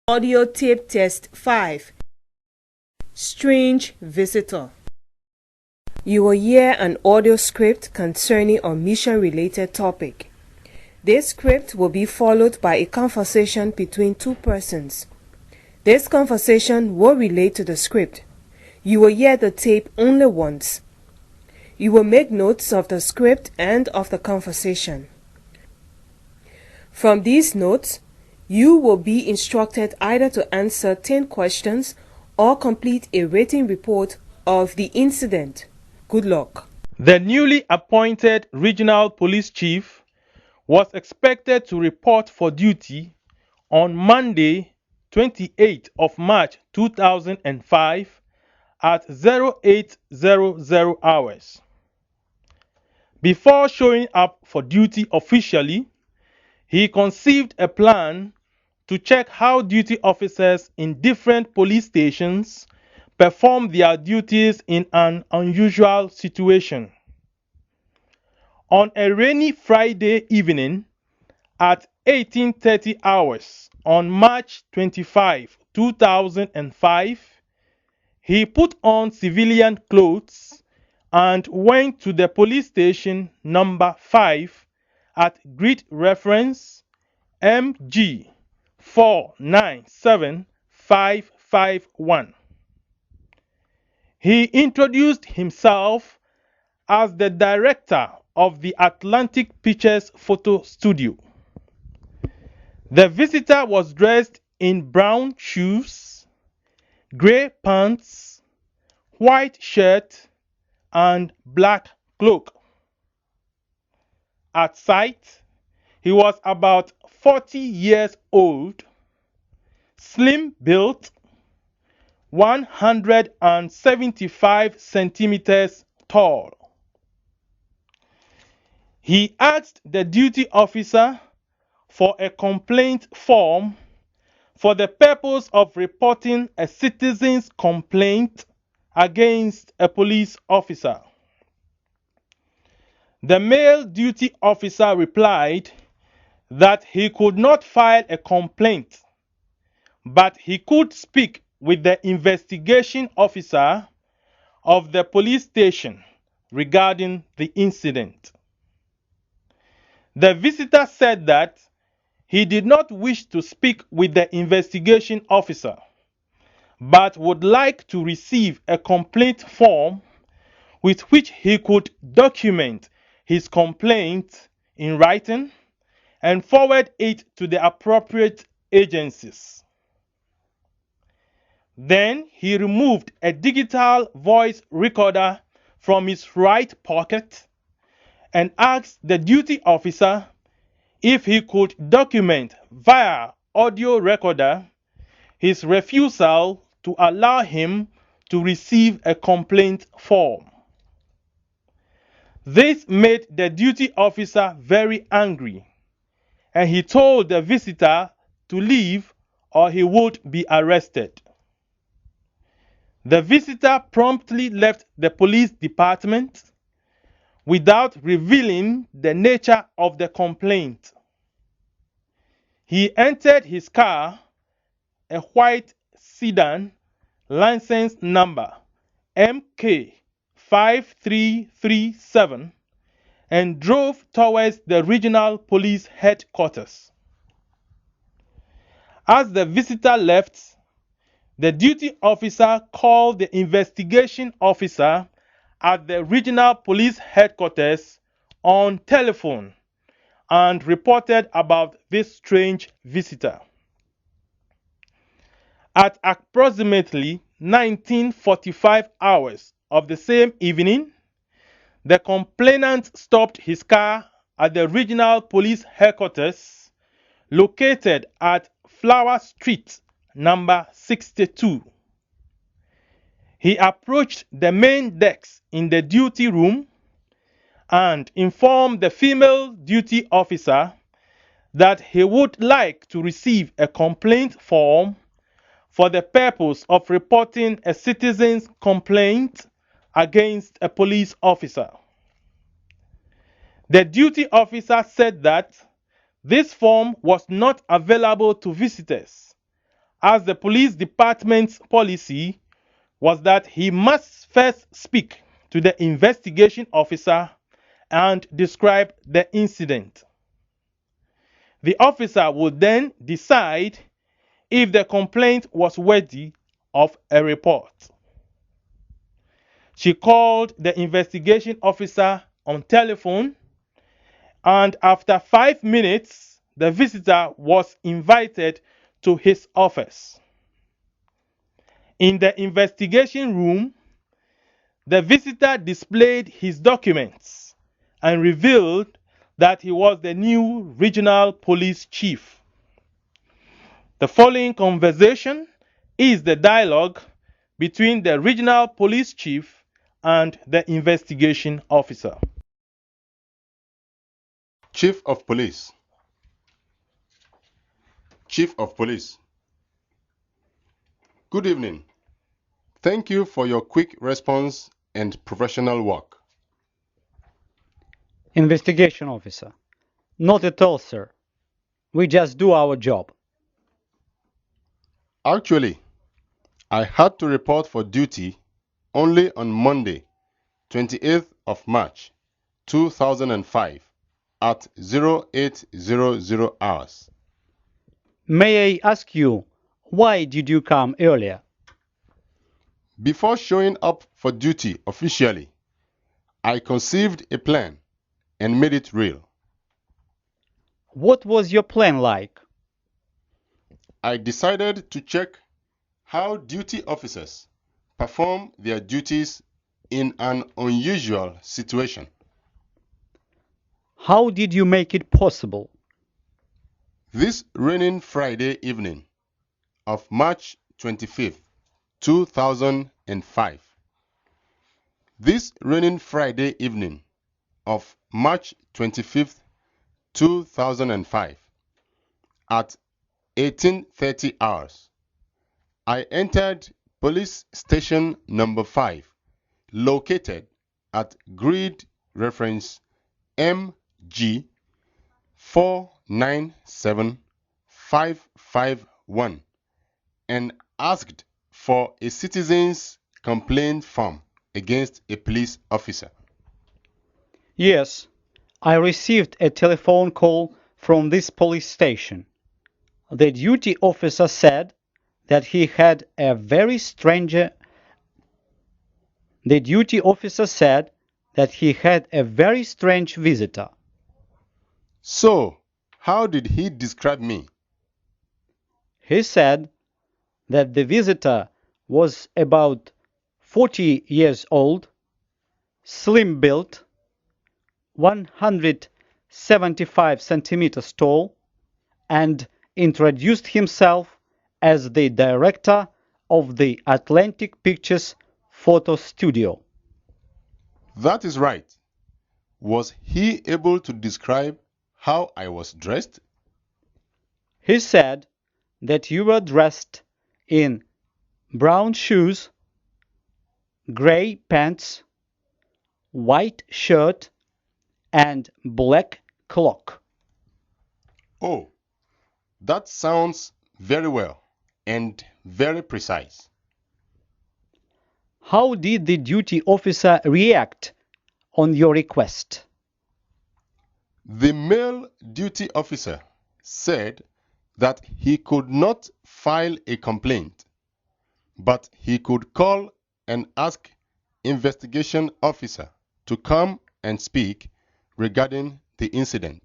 Audio tape test 5. Strange visitor. You will hear an audio script concerning a mission-related topic. This script will be followed by a conversation between two persons. This conversation will relate to the script. You will hear the tape only once. You will make notes of the script and of the conversation. From these notes, you will be instructed either to answer 10 questions or complete a written report of the incident. Good luck. The newly appointed regional police chief was expected to report for duty on Monday, 28th of March 2005 at 0800 hours. Before showing up for duty officially, he conceived a plan to check how duty officers in different police stations perform their duties in an unusual situation. On a rainy Friday evening at 18:30 hours on March 25, 2005, he put on civilian clothes and went to the police station number 5 at grid reference MG 497551. He introduced himself as the director of the Atlantic Pictures photo studio. The visitor was dressed in brown shoes, gray pants, white shirt, and black cloak. At sight, he was about 40 years old, slim built, 175 centimeters tall. He asked the duty officer for a complaint form for the purpose of reporting a citizen's complaint against a police officer. The male duty officer replied that he could not file a complaint, but he could speak with the investigation officer of the police station regarding the incident. The visitor said that he did not wish to speak with the investigation officer, but would like to receive a complaint form with which he could document his complaint in writing and forward it to the appropriate agencies. Then he removed a digital voice recorder from his right pocket and asked the duty officer if he could document via audio recorder his refusal to allow him to receive a complaint form. This made the duty officer very angry, and he told the visitor to leave or he would be arrested. The visitor promptly left the police department without revealing the nature of the complaint. He entered his car, a white sedan, license number MK5337, and drove towards the regional police headquarters. As the visitor left, the duty officer called the investigation officer at the regional police headquarters on telephone and reported about this strange visitor. At approximately 19:45 hours of the same evening, the complainant stopped his car at the regional police headquarters located at Flower Street, number 62. He approached the main desk in the duty room and informed the female duty officer that he would like to receive a complaint form for the purpose of reporting a citizen's complaint against a police officer. The duty officer said that this form was not available to visitors as the police department's policy was that he must first speak to the investigation officer and describe the incident. The officer would then decide if the complaint was worthy of a report. She called the investigation officer on telephone, and after 5 minutes, the visitor was invited to his office. In the investigation room, the visitor displayed his documents and revealed that he was the new regional police chief. The following conversation is the dialogue between the regional police chief and the investigation officer. Chief of Police. Chief of Police. Good evening. Thank you for your quick response and professional work. Investigation Officer. Not at all, sir. We just do our job. Actually, I had to report for duty only on Monday, 28th of March, 2005 at 0800 hours. May I ask you, why did you come earlier? Before showing up for duty officially, I conceived a plan and made it real. What was your plan like? I decided to check how duty officers perform their duties in an unusual situation. How did you make it possible? This raining Friday evening of March 25th, 2005. This raining Friday evening of March 25th, 2005 at 18:30 hours, I entered police station number 5, located at grid reference MG 497551, and asked for a citizen's complaint form against a police officer. Yes, I received a telephone call from this police station. The duty officer said that he had a very strange visitor. So, how did he describe me? He said that the visitor was about 40 years old, slim built, 175 centimeters tall, and introduced himself as the director of the Atlantic Pictures photo studio. That is right. Was he able to describe how I was dressed? He said that you were dressed in brown shoes, gray pants, white shirt, and black cloak. Oh, that sounds very well and very precise. How did the duty officer react on your request? The male duty officer said that he could not file a complaint, but he could call and ask investigation officer to come and speak regarding the incident.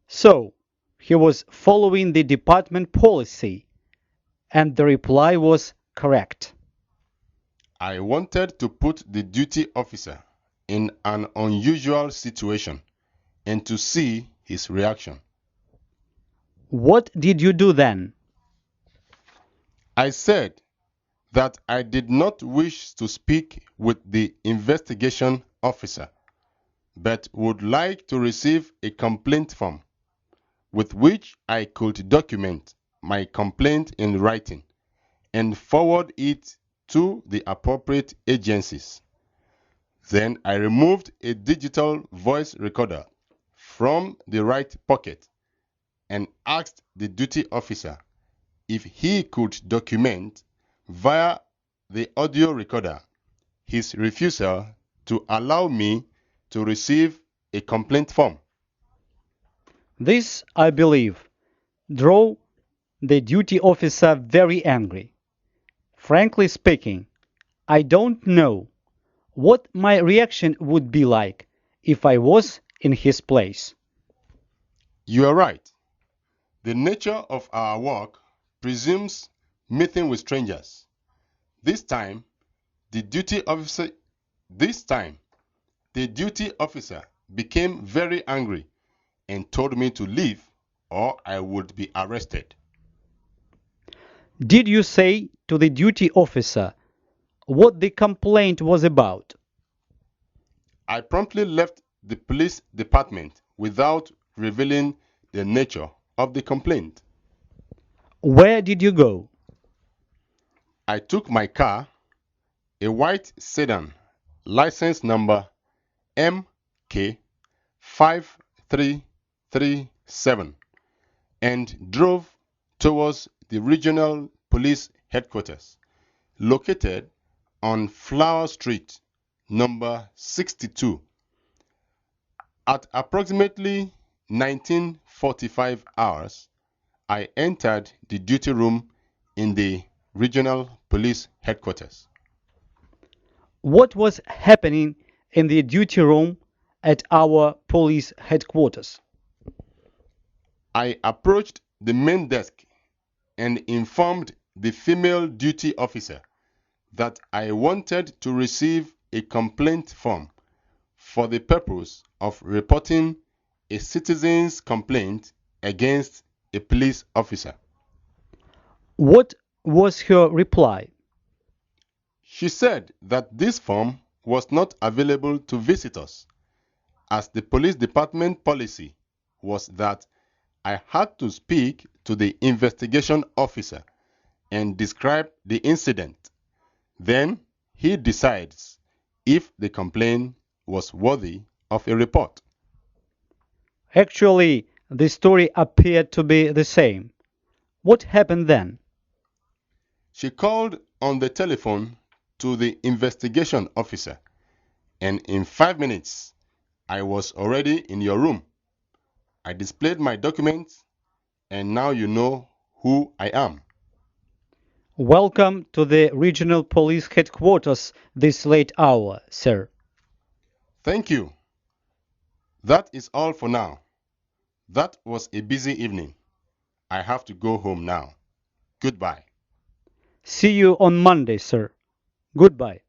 So, he was following the department policy, and the reply was correct. I wanted to put the duty officer in an unusual situation and to see his reaction. What did you do then? I said that I did not wish to speak with the investigation officer, but would like to receive a complaint form with which I could document my complaint in writing and forward it to the appropriate agencies. Then I removed a digital voice recorder from the right pocket and asked the duty officer if he could document via the audio recorder his refusal to allow me to receive a complaint form. This, I believe, drove the duty officer very angry. Frankly speaking, I don't know what my reaction would be like if I was in his place. You are right. The nature of our work presumes meeting with strangers. This time, the duty officer became very angry and told me to leave or I would be arrested. Did you say to the duty officer what the complaint was about? I promptly left the police department without revealing the nature of the complaint. Where did you go? I took my car, a white sedan, license number MK5337, and drove towards the regional police headquarters, located on Flower Street, number 62. At approximately 19:45 hours, I entered the duty room in the regional police headquarters. What was happening in the duty room at our police headquarters? I approached the main desk and informed the female duty officer that I wanted to receive a complaint form for the purpose of reporting a citizen's complaint against a police officer. What was her reply? She said that this form was not available to visitors, as the police department policy was that I had to speak to the investigation officer and describe the incident. Then he decides if the complaint was worthy of a report. Actually, the story appeared to be the same. What happened then? She called on the telephone to the investigation officer, and in 5 minutes, I was already in your room. I displayed my documents, and now you know who I am. Welcome to the regional police headquarters this late hour, sir. Thank you. That is all for now. That was a busy evening. I have to go home now. Goodbye. See you on Monday, sir. Goodbye.